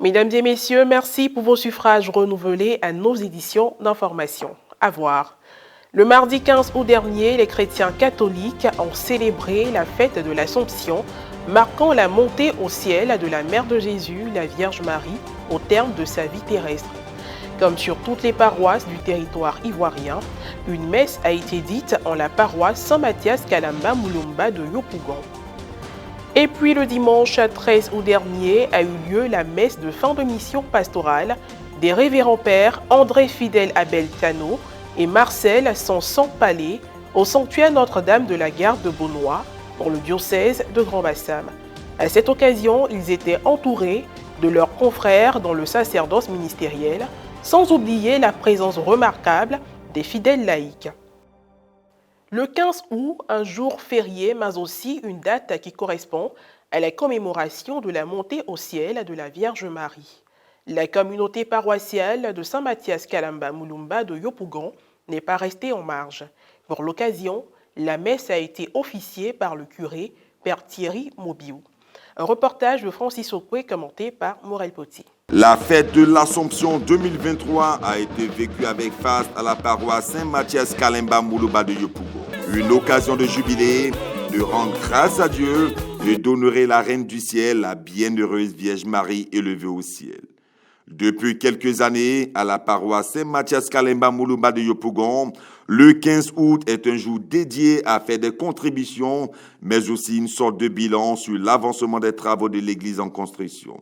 Mesdames et messieurs, merci pour vos suffrages renouvelés à nos éditions d'information. À voir. Le mardi 15 août dernier, les chrétiens catholiques ont célébré la fête de l'Assomption, marquant la montée au ciel de la Mère de Jésus, la Vierge Marie, au terme de sa vie terrestre. Comme sur toutes les paroisses du territoire ivoirien, une messe a été dite en la paroisse Saint-Mathias Kalamba Moulumba de Yopougon. Et puis le dimanche 13 août dernier a eu lieu la messe de fin de mission pastorale des révérends pères André Fidèle Abel Tano et Marcel Sanson-Palais au sanctuaire Notre-Dame de la Garde de Beaunois pour le diocèse de Grand-Bassam. À cette occasion, ils étaient entourés de leurs confrères dans le sacerdoce ministériel, sans oublier la présence remarquable des fidèles laïcs. Le 15 août, un jour férié, mais aussi une date qui correspond à la commémoration de la montée au ciel de la Vierge Marie. La communauté paroissiale de Saint-Mathias Kalamba Moulumba de Yopougon n'est pas restée en marge. Pour l'occasion, la messe a été officiée par le curé, Père Thierry Mobiou. Un reportage de Francis Okwe commenté par Morel Poti. La fête de l'Assomption 2023 a été vécue avec faste à la paroisse Saint-Mathias Kalamba Moulumba de Yopougon. Une occasion de jubilé, de rendre grâce à Dieu et d'honorer la Reine du Ciel, la bienheureuse Vierge Marie élevée au ciel. Depuis quelques années, à la paroisse Saint-Mathias Kalamba Moulumba de Yopougon, le 15 août est un jour dédié à faire des contributions, mais aussi une sorte de bilan sur l'avancement des travaux de l'église en construction.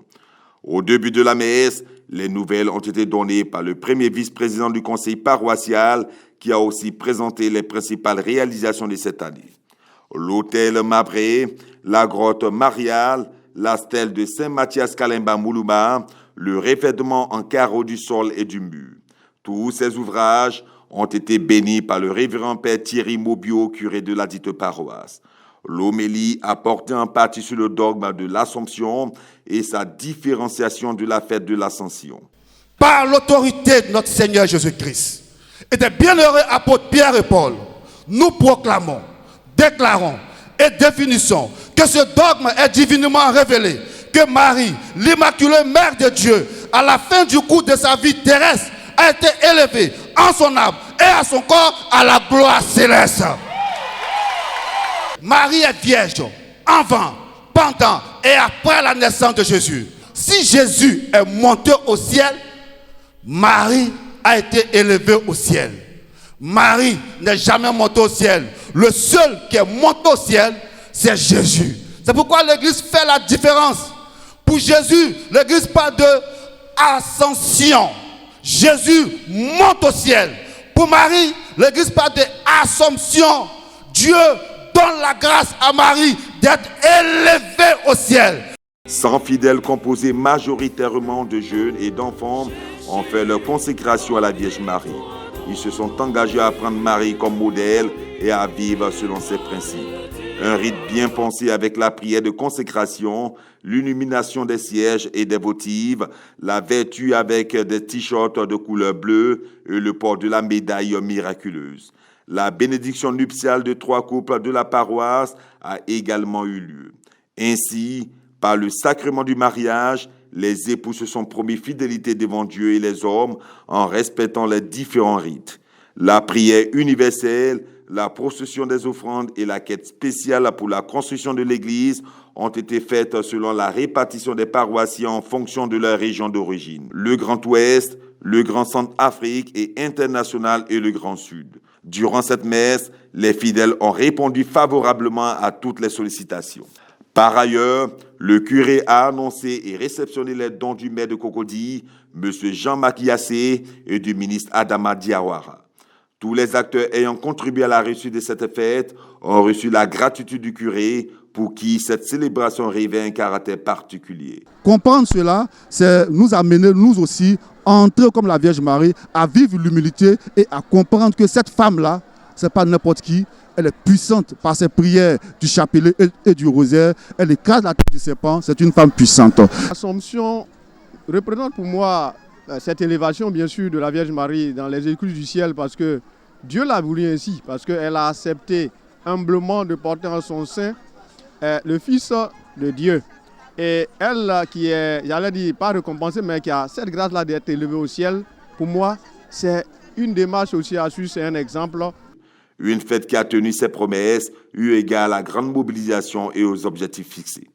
Au début de la messe, les nouvelles ont été données par le premier vice-président du conseil paroissial qui a aussi présenté les principales réalisations de cette année. L'hôtel Mabré, la grotte mariale, la stèle de Saint-Mathias Kalamba Moulumba, le revêtement en carreaux du sol et du mur. Tous ces ouvrages ont été bénis par le révérend Père Thierry Mobiou, curé de la dite paroisse. L'homélie a porté en partie sur le dogme de l'Assomption et sa différenciation de la fête de l'Ascension. Par l'autorité de notre Seigneur Jésus-Christ et des bienheureux apôtres Pierre et Paul, nous proclamons, déclarons et définissons que ce dogme est divinement révélé, que Marie, l'Immaculée Mère de Dieu, à la fin du cours de sa vie terrestre, a été élevée en son âme et à son corps à la gloire céleste. Marie est vierge avant, pendant et après la naissance de Jésus. Si Jésus est monté au ciel, Marie a été élevée au ciel. Marie n'est jamais montée au ciel. Le seul qui est monté au ciel, c'est Jésus. C'est pourquoi l'Église fait la différence. Pour Jésus, l'Église parle de ascension. Jésus monte au ciel. Pour Marie, l'Église parle de assomption. Dieu donne la grâce à Marie d'être élevée au ciel. 100 fidèles composés majoritairement de jeunes et d'enfants ont fait leur consécration à la Vierge Marie. Ils se sont engagés à prendre Marie comme modèle et à vivre selon ses principes. Un rite bien pensé avec la prière de consécration, l'illumination des sièges et des votives, la vertu avec des t-shirts de couleur bleue et le port de la médaille miraculeuse. La bénédiction nuptiale de 3 couples de la paroisse a également eu lieu. Ainsi, par le sacrement du mariage, les époux se sont promis fidélité devant Dieu et les hommes en respectant les différents rites. La prière universelle, la procession des offrandes et la quête spéciale pour la construction de l'église ont été faites selon la répartition des paroissiens en fonction de leur région d'origine. Le Grand Ouest, le Grand Centre-Afrique et international et le Grand Sud. Durant cette messe, les fidèles ont répondu favorablement à toutes les sollicitations. Par ailleurs, le curé a annoncé et réceptionné les dons du maire de Cocody, M. Jean-Marc Yassé, et du ministre Adama Diawara. Tous les acteurs ayant contribué à la réussite de cette fête ont reçu la gratitude du curé pour qui cette célébration revêt un caractère particulier. Comprendre cela, c'est nous amener, nous aussi, à entrer comme la Vierge Marie, à vivre l'humilité et à comprendre que cette femme-là, ce n'est pas n'importe qui. Elle est puissante par ses prières du chapelet et du rosaire. Elle écrase la tête du serpent. C'est une femme puissante. L'Assomption représente pour moi cette élévation, bien sûr, de la Vierge Marie dans les écluses du ciel, parce que Dieu l'a voulu ainsi, parce qu'elle a accepté humblement de porter en son sein le Fils de Dieu. Et elle qui est, j'allais dire, pas récompensée, mais qui a cette grâce-là d'être élevée au ciel, pour moi, c'est une démarche aussi à suivre, c'est un exemple. Une fête qui a tenu ses promesses, eu égard à la grande mobilisation et aux objectifs fixés.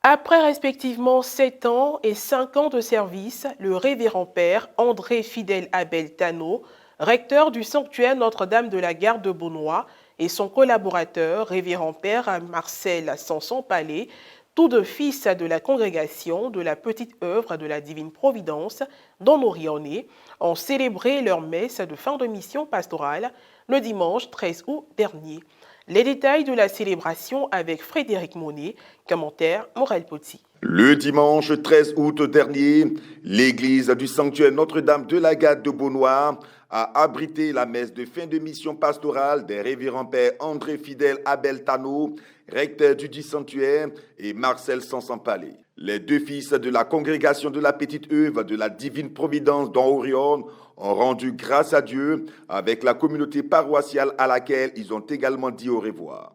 Après respectivement 7 ans et 5 ans de service, le révérend père André Fidèle Abel Tano, recteur du sanctuaire Notre-Dame de la Garde de Beaunois, et son collaborateur, révérend père Marcel Sanson-Palais, tous deux fils de la congrégation de la Petite Œuvre de la Divine Providence d'Honoré, ont célébré leur messe de fin de mission pastorale le dimanche 13 août dernier. Les détails de la célébration avec Frédéric Monet, commentaire Morel Potsi. Le dimanche 13 août dernier, l'église du sanctuaire Notre-Dame de la Garde de Beaunois a abrité la messe de fin de mission pastorale des révérends pères André Fidèle Abel Tano, recteur du dit sanctuaire, et Marcel Sanson-Palais. Les deux fils de la congrégation de la Petite Œuvre de la Divine Providence d'Orion ont rendu grâce à Dieu avec la communauté paroissiale à laquelle ils ont également dit au revoir.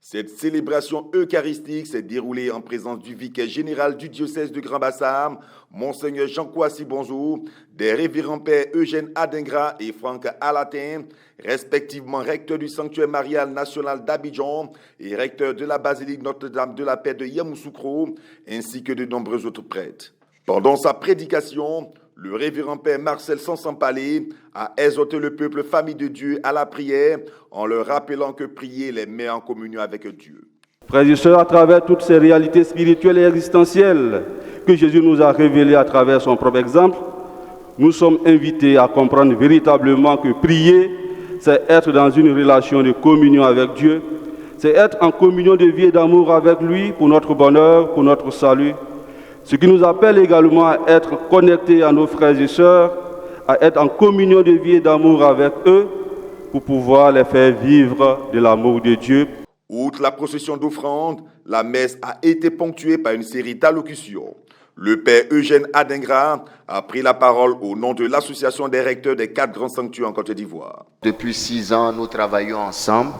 Cette célébration eucharistique s'est déroulée en présence du vicaire général du diocèse de Grand-Bassam, Monseigneur Jean-Kouassi Bonzo, des révérends pères Eugène Adingra et Franck Alatin, respectivement recteurs du sanctuaire marial national d'Abidjan et recteurs de la basilique Notre-Dame de la Paix de Yamoussoukro, ainsi que de nombreux autres prêtres. Pendant sa prédication, le révérend père Marcel Sanson-Palais a exhorté le peuple famille de Dieu à la prière en leur rappelant que prier les met en communion avec Dieu. Frères et sœurs, à travers toutes ces réalités spirituelles et existentielles que Jésus nous a révélées à travers son propre exemple, nous sommes invités à comprendre véritablement que prier, c'est être dans une relation de communion avec Dieu, c'est être en communion de vie et d'amour avec lui pour notre bonheur, pour notre salut. Ce qui nous appelle également à être connectés à nos frères et sœurs, à être en communion de vie et d'amour avec eux pour pouvoir les faire vivre de l'amour de Dieu. Outre la procession d'offrandes, la messe a été ponctuée par une série d'allocutions. Le père Eugène Adingra a pris la parole au nom de l'association des recteurs des 4 grands sanctuaires en Côte d'Ivoire. Depuis 6 ans, nous travaillons ensemble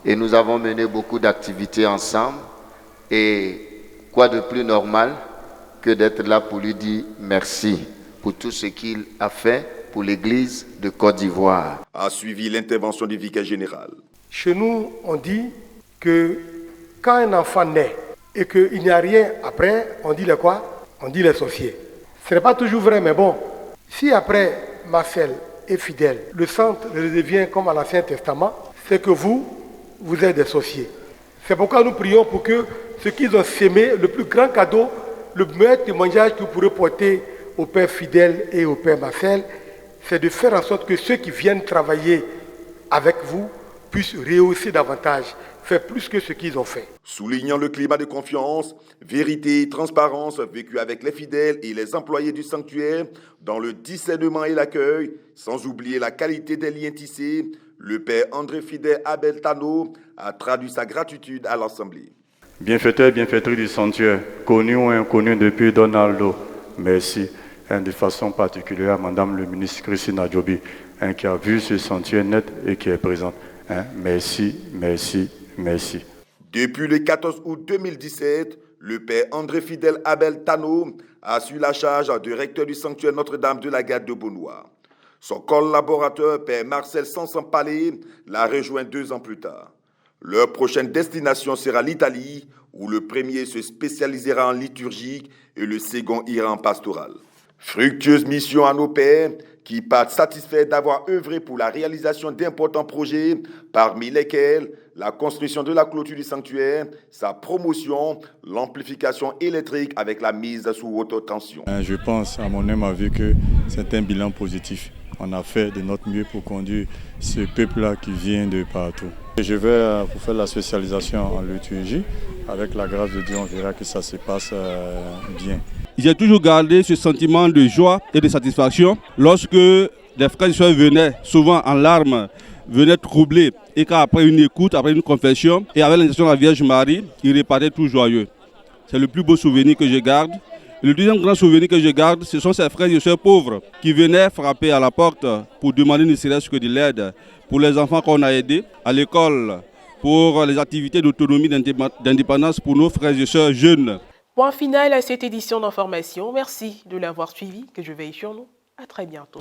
et nous avons mené beaucoup d'activités ensemble. Et quoi de plus normal que d'être là pour lui dire merci pour tout ce qu'il a fait pour l'Église de Côte d'Ivoire. A suivi l'intervention du vicaire général. Chez nous, on dit que quand un enfant naît et qu'il n'y a rien après, on dit les quoi? On dit les sorciers. Ce n'est pas toujours vrai, mais bon, si après Marcel est fidèle, le centre redevient comme à l'Ancien Testament, c'est que vous êtes des sorciers. C'est pourquoi nous prions pour que ce qu'ils ont sémé, le plus grand cadeau, le meilleur témoignage que vous pourrez porter au Père fidèle et au Père Marcel, c'est de faire en sorte que ceux qui viennent travailler avec vous puissent rehausser davantage, faire plus que ce qu'ils ont fait. Soulignant le climat de confiance, vérité et transparence vécu avec les fidèles et les employés du sanctuaire dans le discernement et l'accueil, sans oublier la qualité des liens tissés, le Père André Fidèle Abel Tano a traduit sa gratitude à l'Assemblée. Bienfaiteurs et bienfaitrices du sanctuaire, connus ou inconnus depuis Donaldo, merci. De façon particulière, Madame le ministre Christine Adjobi, qui a vu ce sanctuaire net et qui est présente. Merci, merci, merci. Depuis le 14 août 2017, le Père André Fidèle Abel Tano a assuré la charge de recteur du sanctuaire Notre-Dame de la Garde de Beaunois. Son collaborateur, Père Marcel Sanson-Palais, l'a rejoint 2 ans plus tard. Leur prochaine destination sera l'Italie, où le premier se spécialisera en liturgique et le second ira en pastoral. Fructueuse mission à nos pères qui partent satisfaits d'avoir œuvré pour la réalisation d'importants projets, parmi lesquels la construction de la clôture du sanctuaire, sa promotion, l'amplification électrique avec la mise sous haute tension. Je pense, à mon avis, que c'est un bilan positif. On a fait de notre mieux pour conduire ce peuple-là qui vient de partout. Je vais pour faire la spécialisation en liturgie. Avec la grâce de Dieu, on verra que ça se passe bien. J'ai toujours gardé ce sentiment de joie et de satisfaction lorsque les frères et sœurs venaient, souvent en larmes, venaient troublés. Et qu'après une écoute, après une confession, et avec l'intention de la Vierge Marie, ils repartaient tout joyeux. C'est le plus beau souvenir que je garde. Le deuxième grand souvenir que je garde, ce sont ces frères et sœurs pauvres qui venaient frapper à la porte pour demander ne serait-ce que de l'aide pour les enfants qu'on a aidés à l'école, pour les activités d'autonomie, d'indépendance pour nos frères et sœurs jeunes. Point final à cette édition d'information. Merci de l'avoir suivi. Que je veille sur nous. À très bientôt.